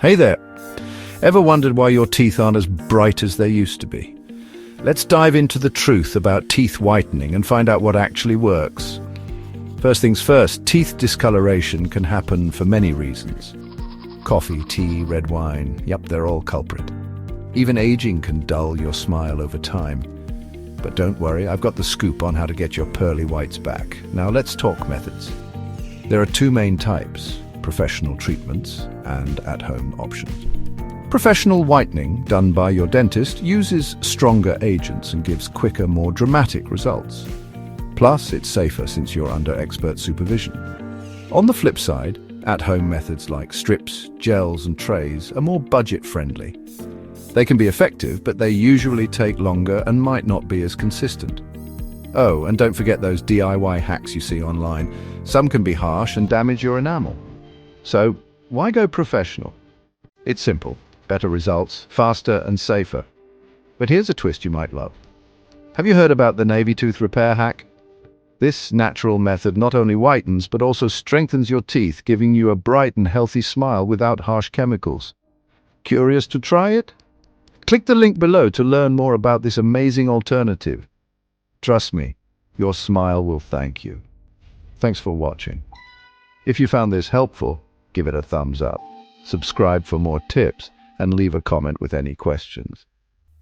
Hey there! Ever wondered why your teeth aren't as bright as they used to be? Let's dive into the truth about teeth whitening and find out what actually works. First things first, teeth discoloration can happen for many reasons. Coffee, tea, red wine, yep, they're all culprit. Even aging can dull your smile over time. But don't worry, I've got the scoop on how to get your pearly whites back. Now let's talk methods. There are two main types: professional treatments and at-home options. Professional whitening, done by your dentist, uses stronger agents and gives quicker, more dramatic results. Plus, it's safer since you're under expert supervision. On the flip side, at-home methods like strips, gels and trays are more budget-friendly. They can be effective, but they usually take longer and might not be as consistent. Oh, and don't forget those DIY hacks you see online. Some can be harsh and damage your enamel. So, why go professional? It's simple. Better results, faster and safer. But here's a twist you might love. Have you heard about the navy tooth repair hack? This natural method not only whitens but also strengthens your teeth, giving you a bright and healthy smile without harsh chemicals. Curious to try it? Click the link below to learn more about this amazing alternative. Trust me, your smile will thank you. Thanks for watching. If you found this helpful, give it a thumbs up. Subscribe for more tips and leave a comment with any questions.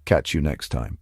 Catch you next time.